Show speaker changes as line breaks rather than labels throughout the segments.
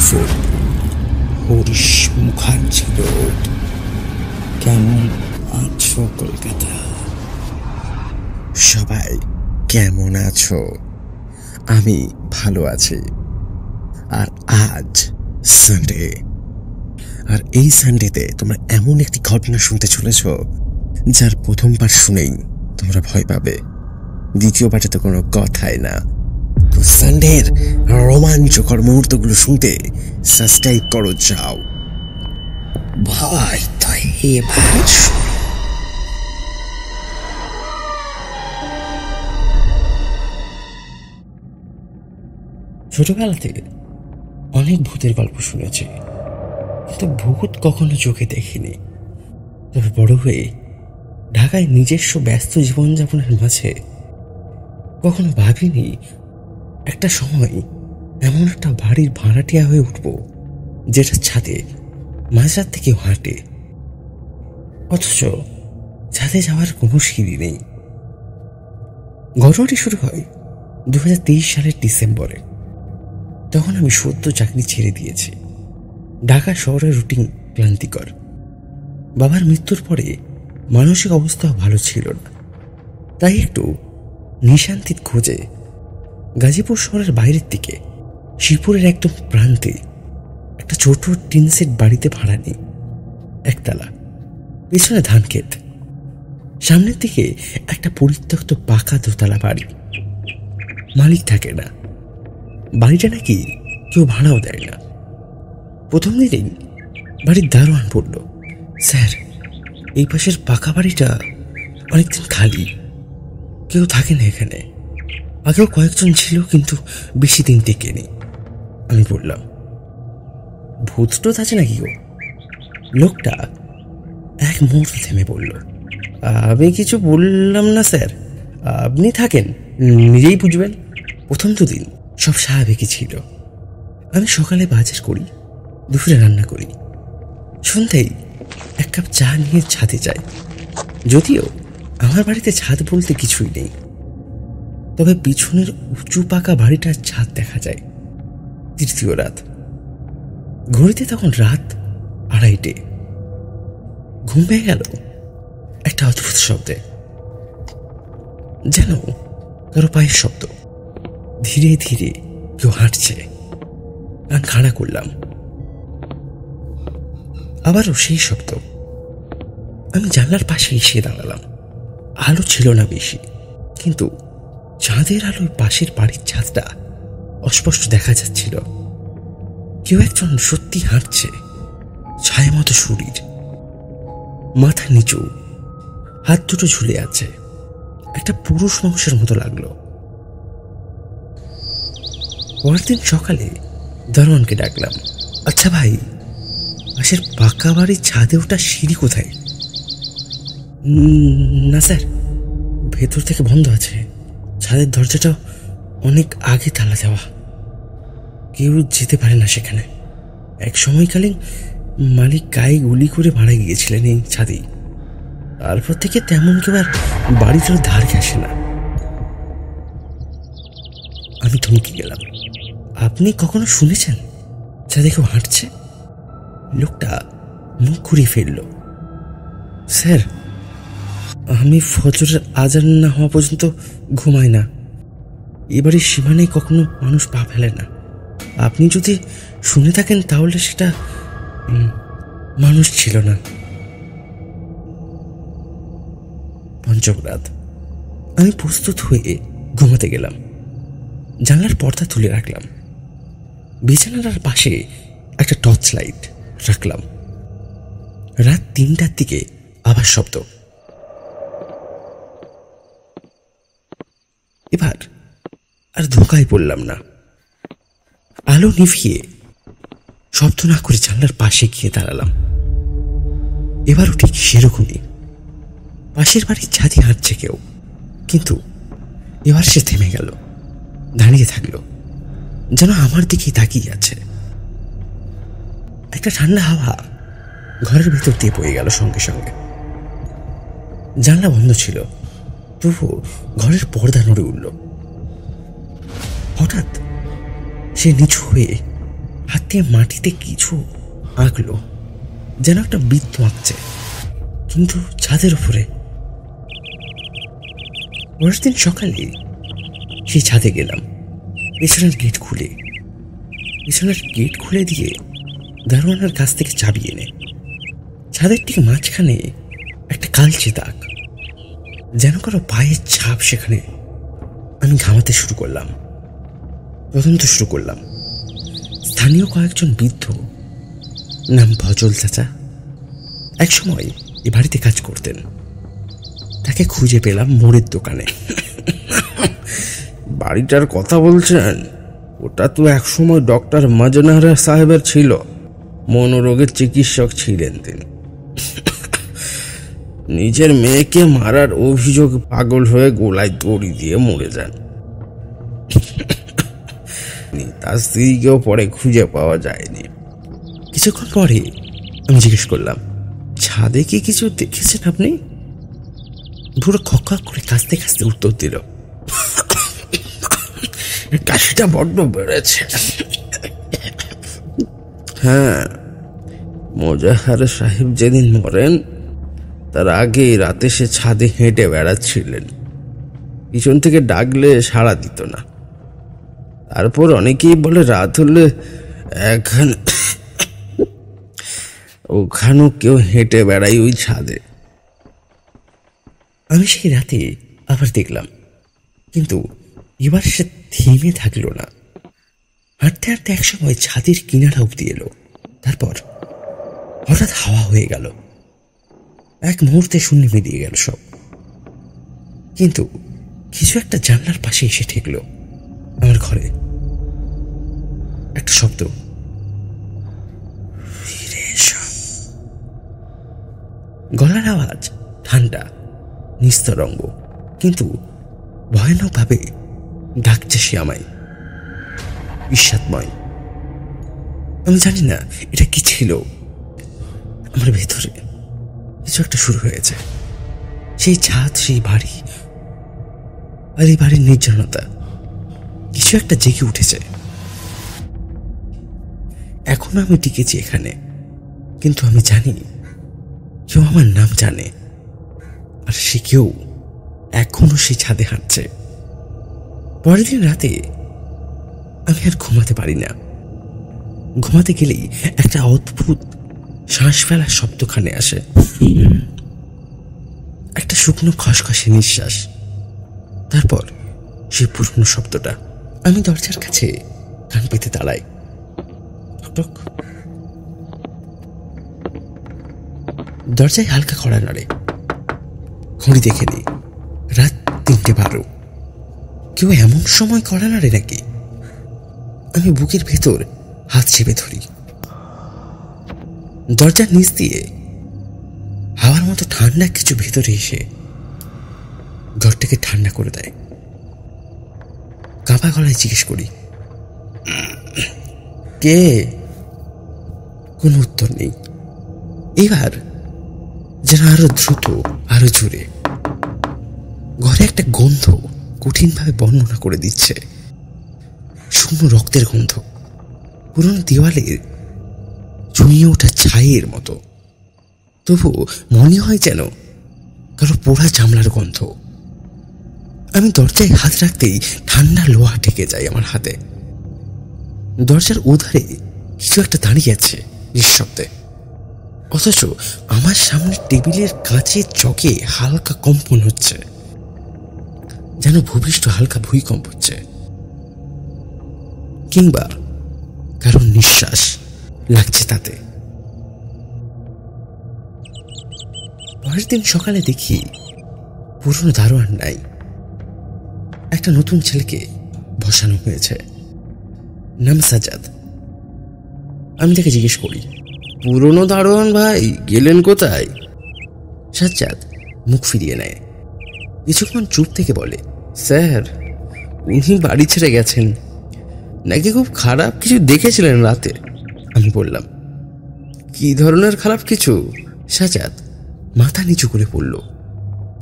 Phone. Harish Mukherjee road. কেমন আছো কলকাতা?
সবাই কেমন আছো? আমি ভালো আছি। আর আজ সানডে, আর এই সানডেতে তোমরা এমন একটি ঘটনা শুনতে চলেছ যার প্রথমবার শুনেই তোমরা ভয় পাবে, দ্বিতীয়বারে তো কোনো কথাই না। তো সানডের রোমাঞ্চকর মুহূর্তগুলো শুনতে সাবস্ক্রাইব করো যাও।
ভয় তো এবার
ছোটবেলা থেকে অনেক ভূতের গল্প শুনেছি, কিন্তু ভূত কখনো চোখে দেখিনি। তবে বড় হয়ে ঢাকায় নিজস্ব ব্যস্ত জীবনযাপনের মাঝে কখনো ভাবিনি একটা সময় এমন একটা বাড়ির ভাড়াটিয়া হয়ে উঠব যেটা ছাদে মাঝরাত থেকে হাঁটে, অথচ ছাদে যাওয়ার কোনো সিঁড়ি নেই। ঘটনাটি শুরু হয় 2023 সালের ডিসেম্বরে। তখন আমি সদ্য চাকরি ছেড়ে দিয়েছি। ঢাকা শহরের রুটিন ক্লান্তিকর। বাবার মৃত্যুর পরে মানসিক অবস্থাও ভালো ছিল না, তাই একটু নিশান্তির খোঁজে গাজীপুর শহরের বাইরের দিকে শিবপুরের একদম প্রান্তে একটা ছোট টিনসেট বাড়িতে ভাড়া নিই। একতলা, পেছনে ধান ক্ষেত, সামনের দিকে একটা পরিত্যক্ত পাকা দোতলা বাড়ি। মালিক থাকে না, বাড়িটা নাকি কেউ ভাড়াও দেয় না। প্রথম দিনেই বাড়ির দারোয়ান বলল, স্যার, এই পাশের পাকা বাড়িটা অনেকদিন খালি, কেউ থাকে না এখানে। আগেও কয়েকজন ছিল, কিন্তু বেশি দিন টেকেনি। আমি বললাম, ভূত টুত আছে নাকি গো? লোকটা এক মুহূর্ত থেমে বলল, আমি কিছু বললাম না স্যার, আপনি থাকেন, নিজেই বুঝবেন। প্রথম দুদিন সব স্বাভাবিকই ছিল। আমি সকালে বাজার করি, দুপুরে রান্না করি, সন্ধ্যায় এক কাপ চা নিয়ে ছাদে যাই। যদিও আমার বাড়িতে ছাদ বলতে কিছুই নেই, তবে পিছনের উঁচু পাকা বাড়িটার ছাদ দেখা যায়। তৃতীয় রাত, ঘড়িতে তখন রাত 2:30। ঘুম ভেঙে গেল একটা অদ্ভুত শব্দে, যেন কারো পায়ের শব্দ। ধীরে ধীরে কেউ হাঁটছে। কান খাড়া করলাম, আবারও সেই শব্দ। আমি জানলার পাশে এসে দাঁড়ালাম। আলো ছিল না বেশি, কিন্তু চাঁদের আলোয় পাশের বাড়ির ছাদটা অস্পষ্ট দেখা যাচ্ছিল। কেউ একজন সত্যি হাঁটছে, ছায়া মতো শরীর, মাথা নিচু, হাত দুটো ঝুলে আছে। একটা পুরুষ মানুষের মতো লাগলো। পরের দিন সকালে দারোয়ানকে ডাকলাম, আচ্ছা ভাই, পাশের পাকা বাড়ির ছাদে ওটা সিঁড়ি কোথায়? না স্যার, ভেতর থেকে বন্ধ আছে। ছাদের দরজাটা অনেক আগে তালা দেওয়া, কেউ যেতে পারে না সেখানে। এক সময়কালীন মালিক গায়ে গুলি করে মারা গিয়েছিলেন এই ছাদেই। তারপর থেকে তেমন কেউ আর বাড়িতে ধারে আসে না। আমি থমকে গেলাম। আপনি কখনো শুনেছেন ছাদে কেউ হাঁটছে? লোকটা মুখ ঘুরিয়ে ফেলল। স্যার, আমি ফজরের আজান না হওয়া পর্যন্ত ঘুমাই না। এবারের সীমানায় কখনো মানুষ পা ফেলে না। আপনি যদি শুনে থাকেন তাহলে সেটা মানুষ ছিল না। পঞ্চম রাত, আমি প্রস্তুত হয়ে ঘুমাতে গেলাম। জানলার পর্দা তুলে রাখলাম। বিছানার পাশে একটা টর্চ লাইট রাখলাম। রাত 3টার দিকে আবার শব্দ। এবার আর ধোঁকায় পড়লাম না। আলো নিভিয়ে শব্দ না করে জানলার পাশে গিয়ে দাঁড়ালাম। এবারও ঠিক সেরকমই। পাশের বাড়ির ছাদে হাঁটছে কেউ, কিন্তু এবার সে থেমে গেল, দাঁড়িয়ে থাকলো, যেন আমার দিকেই তাকিয়ে আছে। একটা ঠান্ডা হাওয়া ঘরের ভেতর দিয়ে বয়ে গেল সঙ্গে সঙ্গে। জানলা বন্ধ ছিল, তবুও ঘরের পর্দা নড়ে উঠল। হঠাৎ সে নিচু হয়ে হাত দিয়ে মাটিতে কিছু আঁকলো, যেন একটা বৃত্ত আঁকছে, কিন্তু ছাদের উপরে। পরের দিন সকালে সেই ছাদে গেলাম, পেছনের গেট খুলে দিয়ে দারোয়ানের কাছ থেকে চাবি এনে ছাদের ঠিক মাঝখানে একটা কালচে দাগ, যেন কারো পায়ের ছাপ। সেখানে আমি ঘামাতে শুরু করলাম, তদন্ত শুরু করলাম। স্থানীয় কয়েকজন বৃদ্ধ, নাম ভজল চাচা, একসময় এ বাড়িতে কাজ করতেন। তাকে খুঁজে পেলাম মোড়ের দোকানে।
বাড়িটার কথা বলছেন? ওটা তো একসময় ডক্টর মাজনারা সাহেবের ছিল, মনোরোগের চিকিৎসক ছিলেন তিনি। নিজের মেয়েকে মারার অভিযোগ পাগল হয়ে গোলায় দড়ি দিয়ে মরে যান। তার স্ত্রীকেও পরে খুঁজে পাওয়া যায়নি।
কিছুক্ষণ পরে আমি জিজ্ঞেস করলাম, ছাদে কি কিছু দেখেছেন আপনি? বুড়ো খক করে কাঁচতে কাঁচতে উত্তর দিল,
কাশিটা বড্ড বেড়েছে। হ্যাঁ, মোজাহার সাহেব যেদিন মরেন তার আগে রাতে সে ছাদে হেঁটে বেড়াচ্ছিলেন। পিছন থেকে ডাকলে সাড়া দিত না। তারপর অনেকেই বলে রাত হলে ওখানেও কেউ হেঁটে বেড়ায় ওই ছাদে।
আমি সেই রাতে আবার দেখলাম, কিন্তু এবার সে থেমে থাকলো না। হাঁটতে হাঁটতে একসময় ছাদের কিনারা অব্দি এলো, তারপর হঠাৎ হাওয়া হয়ে গেল। এক মুহূর্তে শূন্য মিলিয়ে গেল সব। কিন্তু কিছু একটা জানলার পাশে এসে ঠেকলো আমার ঘরে। একটা শব্দ, ফিরে এসো। গলার আওয়াজ ঠান্ডা, নিস্তরঙ্গ, কিন্তু ভয়ানকভাবে ডাকছে সে আমায়, বিষাদময়। আমি জানি না এটা কি ছিল। আমার ভেতরে কিছু একটা শুরু হয়েছে। সেই ছাদ, সেই বাড়ি, আর এই বাড়ির নির্জনতা, কিছু একটা জেগে উঠেছে। এখনো আমি টিকেছি এখানে, কিন্তু আমি জানি কেউ আমার নাম জানে, আর সে কেউ এখনো সেই ছাদে হাঁটছে। পরের দিন রাতে আমি আর ঘুমাতে পারি না। ঘুমাতে গেলেই একটা অদ্ভুত শ্বাস ফেলার শব্দ কানে আসে, একটা শুকনো খসখসে নিঃশ্বাস। তারপর সেই পুরনো শব্দটা। আমি দরজার কাছে কান পেতে দাঁড়াই। টক, দরজায় হালকা কড়া নাড়ে। ঘড়ি দেখে নিই, রাত 3:12। কেউ এমন সময় কড়া নাড়ে নাকি? আমি বুকের ভেতর হাত চেপে ধরি। দরজার নিচ দিয়ে হাওয়ার মতো ঠান্ডা কিছু ভেতরে এসে ঘরটাকে ঠান্ডা করে দেয়। কাঁপা গলায় জিজ্ঞেস করি, কে? কোনো উত্তর নেই। এবার যেন আরো দ্রুত, আরো জোরে। ঘরে একটা গন্ধ কঠিনভাবে বর্ণনা করে দিচ্ছে, শুকনো রক্তের গন্ধ, পুরনো দেওয়ালের চুইয়ে ওঠা ছাইয়ের মতো। তবু মনে হয় যেন কারো পোড়া চামড়ার গন্ধ। আমি দরজায় হাত রাখতেই ঠান্ডা লোহা ঠেকে যায় আমার হাতে। দরজার ওধারে কিছু একটা দাঁড়িয়ে আছে নিঃশব্দে, অথচ আমার সামনে টেবিলের কাঁচের চকে হালকা কম্পন হচ্ছে, যেন ভূপৃষ্ঠ হালকা ভূমিকম্প হচ্ছে, কিংবা কারণ নিঃশ্বাস লাগছে তাতে। পরের দিন সকালে দেখি পুরনো দারোয়ান নাই, একটা নতুন ছেলেকে বসানো হয়েছে, নাম সাজ্জাদ। আমি তাকে জিজ্ঞেস করি,
পুরনো দারোয়ান ভাই গেলেন কোথায়?
সাজ্জাদ মুখ ফিরিয়ে নেয়, কিছুক্ষণ চুপ থেকে বলে,
স্যার, উনি বাড়ি ছেড়ে গেছেন। নাকি খুব খারাপ কিছু দেখেছিলেন রাতে।
আমি বললাম,
কি ধরনের খারাপ কিছু?
সাজ্জাদ মাথা নিচু করে পড়ল,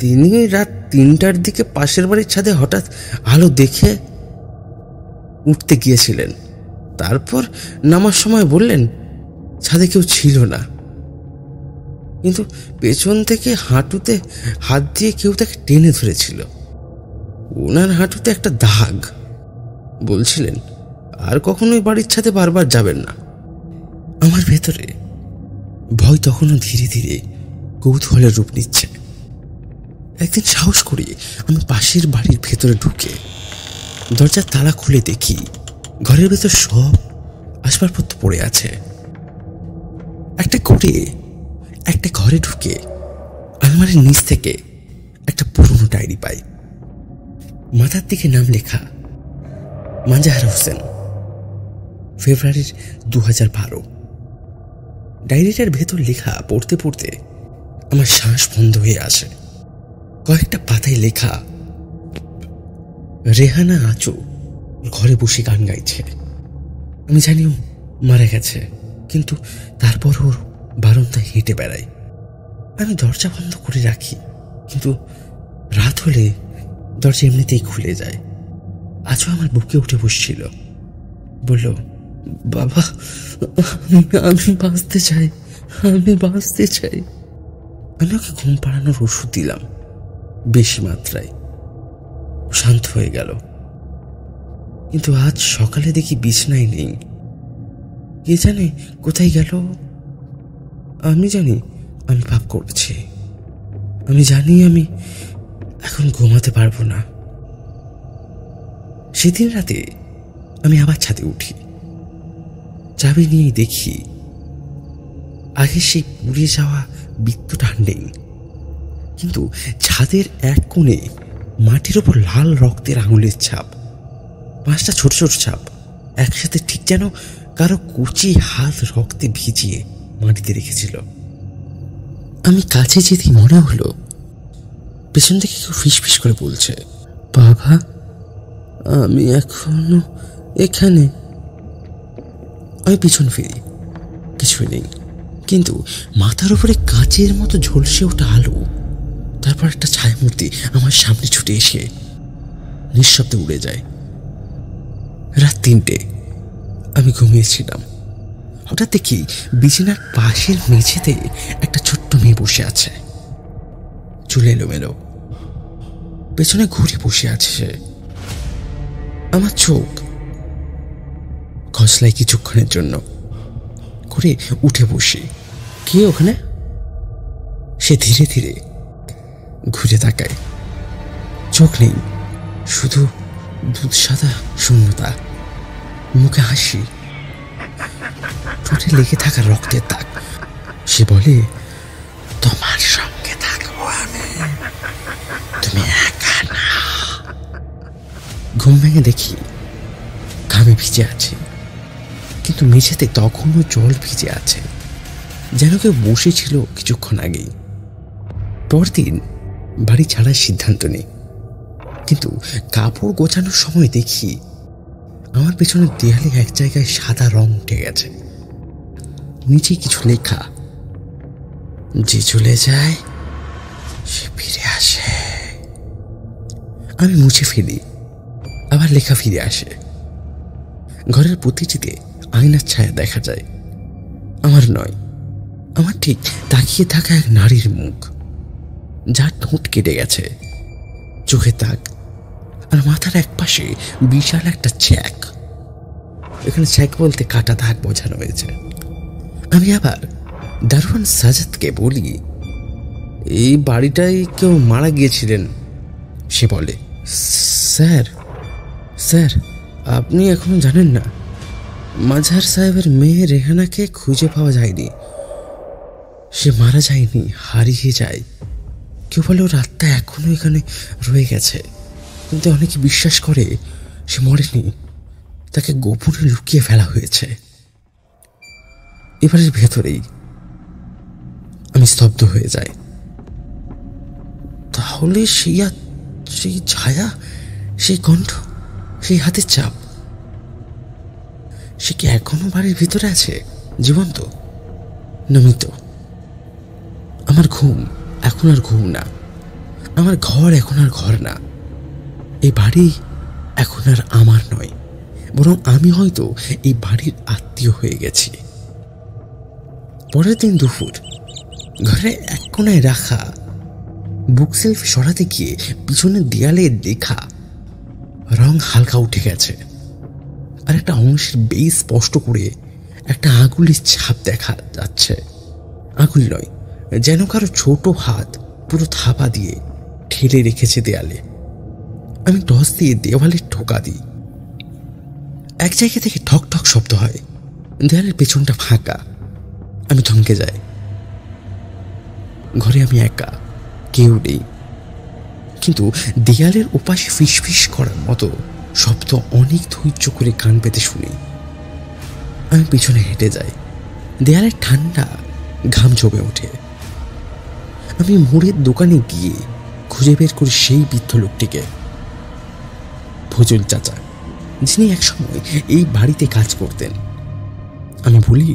তিনি রাত 3টার দিকে পাশের বাড়ির ছাদে হঠাৎ আলো দেখে উঠতে গিয়েছিলেন। তারপর নামার সময় বললেন ছাদে কেউ ছিল না, কিন্তু পেছন থেকে হাঁটুতে হাত দিয়ে কেউ তাকে টেনে ধরেছিল। ওনার হাঁটুতে একটা দাগ। বলছিলেন আর কখনোই বাড়ির ছাদে বারবার যাবেন না।
আমার ভেতরে ভয় তখনও ধীরে ধীরে কৌতূহলের রূপ নিচ্ছে। একদিন সাহস করে আমি পাশের বাড়ির ভেতরে ঢুকে দরজার তালা খুলে দেখি ঘরের ভেতর সব আসবাবপত্র পড়ে আছে। একটা ঘরে ঢুকে আলমারির নিচ থেকে একটা পুরনো ডায়েরি পাই। মাথার দিকে নাম লেখা মাজাহার হোসেন, ফেব্রুয়ারির 2012। ডায়েরিটার ভেতর লেখা পড়তে পড়তে আমার শ্বাস বন্ধ হয়ে আসে। কয়েকটা পাতায় লেখা, রেহানা আঁচু ঘরে বসে গান গাইছে। আমি জানি ও মারা গেছে, কিন্তু তারপর ওর বারান্দায় হেঁটে বেড়াই। আমি দরজা বন্ধ করে রাখি, কিন্তু রাত হলে দরজা এমনিতেই খুলে যায়। আজও আমার বুকে উঠে বসছিল, বলল, বাবা আমি বাঁচতে চাই, আমি বাঁচতে চাই। আমি ওকে ঘুম পাড়ানোর ওষুধ দিলাম বেশি মাত্রায়। শান্ত হয়ে গেল, কিন্তু আজ সকালে দেখি বিছনায় নেই। কে জানে কোথায় গেল। আমি জানি আমি পাপ করেছি, আমি জানি আমি এখন ঘুমাতে পারবো না। সেদিন রাতে আমি আবার ছাদে উঠি। চাবি নিয়ে দেখি আগে সেই পুড়ে যাওয়া বৃত্তটা নেই, কিন্তু ছাদের এক কোণে মাটির ওপর লাল রক্তের আঙুলের ছাপ, 5টা ছোট ছোট ছাপ একসাথে, ঠিক যেন কারো কুচি হাত রক্তে ভিজিয়ে মাটিতে রেখেছিল। আমি কাছে যেতেই মনে হলো পেছন থেকে কেউ ফিসফিস করে বলছে, বাবা আমি এখনো এখানে। আমি পিছন ফিরি, কিছুই নেই, কিন্তু মাথার উপরে কাঁচের মতো ঝলসে ওঠা আলো। তারপর একটা ছায়ামূর্তি আমার সামনে ছুটে এসে নিঃশব্দে উড়ে যায়। রাত 3টে, আমি ঘুমিয়েছিলাম। হঠাৎ দেখি বিছানার পাশের মেঝেতে একটা ছোট্ট মেয়ে বসে আছে, চুল এলোমেলো, পেছনে ঘুরে বসে আছে সে। আমার চোখ খসলাই কিছুক্ষণের জন্য, করে উঠে বসি। কে ওখানে? সে ধীরে ধীরে ঘুরে তাকায়, চোখ নেই, শুধু দুধ সাদা শূন্যতা, মুখে হাসি, ঠোঁটে লেগে থাকা রক্তের দাগ। সে বলে, তোমার সঙ্গে থাকবো আমি, তুমি একা না। ঘুম ভেঙে দেখি ঘামে ভিজে আছে, কিন্তু মেঝেতে তখনও জল ভিজে আছে, যেন কেউ বসেছিল কিছুক্ষণ আগেই। পরদিন বাড়ি ছাড়ার সিদ্ধান্ত নেই, কিন্তু কাপড় গোছানোর সময় দেখি আমার পেছনের দেয়ালে এক জায়গায় সাদা রং উঠে গেছে, নিচে কিছু লেখা, যে চলে যায় সে ফিরে আসে। আমি মুছে ফেলি, আবার লেখা ফিরে আসে। ঘরের প্রতিটিতে আয়নার ছায়া দেখা যায়, আমার নয়, আমার ঠিক তাকিয়ে থাকা এক নারীর মুখ, যার ঠোঁট কেটে গেছে, চোখে দাগ, আর মাথার এক পাশে বিশাল একটা ছ্যাক। এখানে ছ্যাক বলতে কাটা দাগ বোঝানো হয়েছে। আমি আবার দারোয়ান সাজাদকে বলি, এই বাড়িটায় কেউ মারা গিয়েছিলেন। সে বলে, স্যার স্যার আপনি এখনো জানেন না, মাজাহার সাহেবের মেয়ে রেহানাকে খুঁজে পাওয়া যায়নি। সে মারা যায়নি, হারিয়ে যায়। কেউ বলে ওর আত্মা এখনো এখানে রয়ে গেছে, কিন্তু অনেকে বিশ্বাস করে সে মরেনি, তাকে গোপনে লুকিয়ে ফেলা হয়েছে। এবারের ভেতরেই আমি স্তব্ধ হয়ে যাই। তাহলে সেই ছায়া, সেই কণ্ঠ, সেই হাতের চাপ, সে কি এখনো বাড়ির ভিতরে আছে, জীবন্ত? নমিত। আমার ঘুম এখন আর ঘুম না, আমার ঘর এখন আর ঘর না, এই বাড়ি এখন আর আমার নয়, বরং আমি হয়তো এই বাড়ির আত্মীয় হয়ে গেছি। পরের দিন দুপুর ঘরের এক কোনায় রাখা বুক সেলফ সরাতে গিয়ে পিছনের দেয়ালে দেখা রং হালকা উঠে গেছে, আর একটা অংশের বেশ স্পষ্ট করে একটা আঙুলের ছাপ দেখা যাচ্ছে। আঙুল নয়, যেন কারো ছোট হাত পুরো থাপা দিয়ে ঠেলে রেখেছে দেয়ালে। আমি টস দিয়ে দেওয়ালে ঠোকা দিই। এক জায়গা থেকে ঠক ঠক শব্দ হয়। দেয়ালের পেছনটা ফাঁকা। আমি থমকে যাই। ঘরে আমি একা, কেউ নেই, কিন্তু দেয়ালের ওপাশে ফিসফিস করার মতো শব্দ অনেক ধৈর্য করে কান পেতে শুনি। আমি পিছনে হেঁটে যাই। দেয়ালের ঠান্ডা ঘাম জমে ওঠে। আমি মোড়ের দোকানে গিয়ে খুঁজে বের করি সেই বৃদ্ধ লোকটিকে, ফজল চাচা, যিনি একসময় এই বাড়িতে কাজ করতেন। আমি বলি,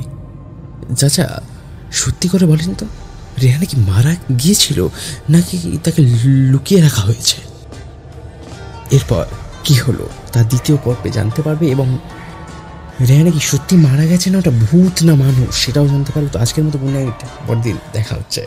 চাচা সত্যি করে বলেন তো, রেহানা কি মারা গিয়েছিল নাকি তাকে লুকিয়ে রাখা হয়েছে? এরপর কি হলো তা দ্বিতীয় পর্বে জানতে পারবে, এবং রেহানা কি সত্যি মারা গেছে না ওটা ভূত না মানুষ সেটাও জানতে পারবে। তো আজকের মতো গুড নাইট, পরদিন দেখা হচ্ছে।